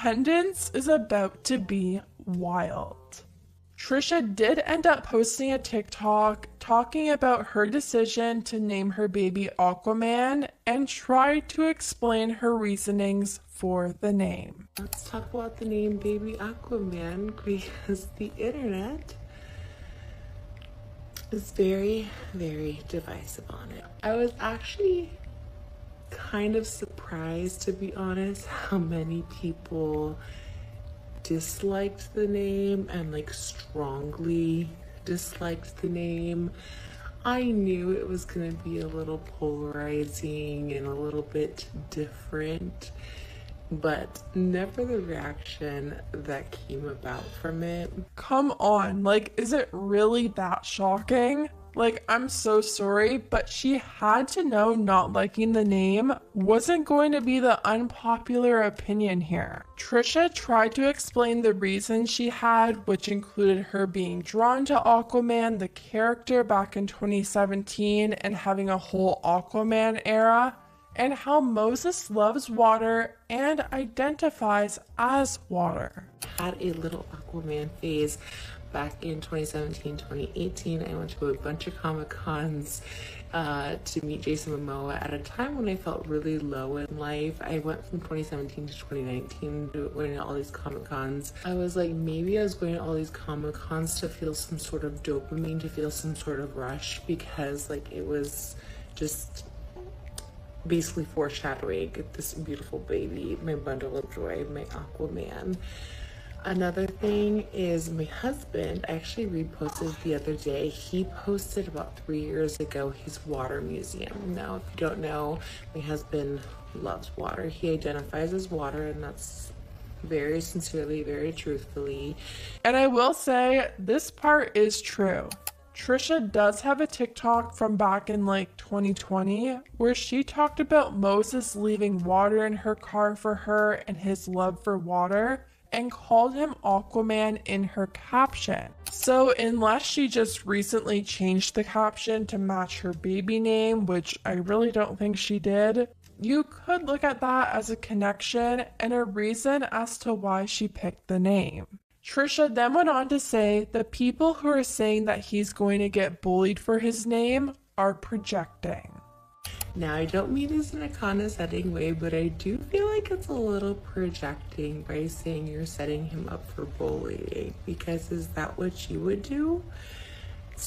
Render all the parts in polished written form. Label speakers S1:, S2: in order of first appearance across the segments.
S1: attendance is about to be wild. Trisha did end up posting a TikTok talking about her decision to name her baby Aquaman and tried to explain her reasonings for the name.
S2: Let's talk about the name Baby Aquaman, because the internet is very, very divisive on it. I was actually kind of surprised, to be honest, how many people disliked the name and like strongly disliked the name. I knew it was going to be a little polarizing and a little bit different, but never the reaction that came about from it.
S1: Come on, like, is it really that shocking? Like, I'm so sorry, but she had to know not liking the name wasn't going to be the unpopular opinion here. Trisha tried to explain the reasons she had, which included her being drawn to Aquaman, the character back in 2017, and having a whole Aquaman era, and how Moses loves water and identifies as water.
S2: Had a little Aquaman phase back in 2017, 2018. I went to a bunch of Comic-Cons to meet Jason Momoa at a time when I felt really low in life. I went from 2017 to 2019 going to all these Comic-Cons. I was like, maybe I was going to all these Comic-Cons to feel some sort of dopamine, to feel some sort of rush, because like it was just basically foreshadowing this beautiful baby, my bundle of joy, my Aquaman. Another thing is my husband, I actually reposted the other day, he posted about 3 years ago his water museum. Now, if you don't know, my husband loves water. He identifies as water, and that's very sincerely, very truthfully.
S1: And I will say, this part is true. Trisha does have a TikTok from back in like 2020 where she talked about Moses leaving water in her car for her and his love for water, and called him Aquaman in her caption. So unless she just recently changed the caption to match her baby name, which I really don't think she did, you could look at that as a connection and a reason as to why she picked the name. Trisha then went on to say the people who are saying that he's going to get bullied for his name are projecting.
S2: Now, I don't mean this in a condescending way, but I do feel like it's a little projecting by saying you're setting him up for bullying, because is that what you would do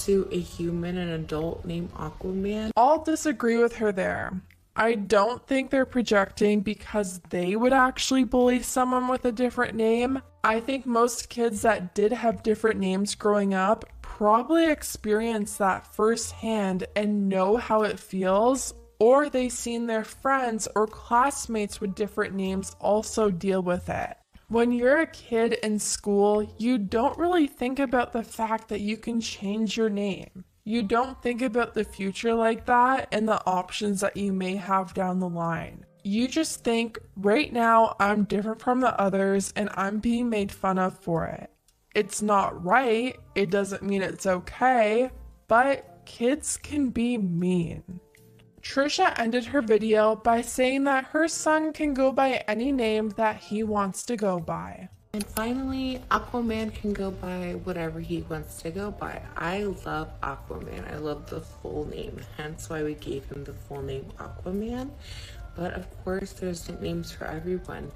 S2: to a human, an adult named Aquaman?
S1: I'll disagree with her there. I don't think they're projecting because they would actually bully someone with a different name. I think most kids that did have different names growing up probably experienced that firsthand and know how it feels, or they've seen their friends or classmates with different names also deal with it. When you're a kid in school, you don't really think about the fact that you can change your name. You don't think about the future like that and the options that you may have down the line. You just think, right now, I'm different from the others and I'm being made fun of for it. It's not right, it doesn't mean it's okay, but kids can be mean. Trisha ended her video by saying that her son can go by any name that he wants to go by.
S2: And finally, Aquaman can go by whatever he wants to go by. I love Aquaman. I love the full name, hence why we gave him the full name Aquaman. But of course, there's nicknames for everyone.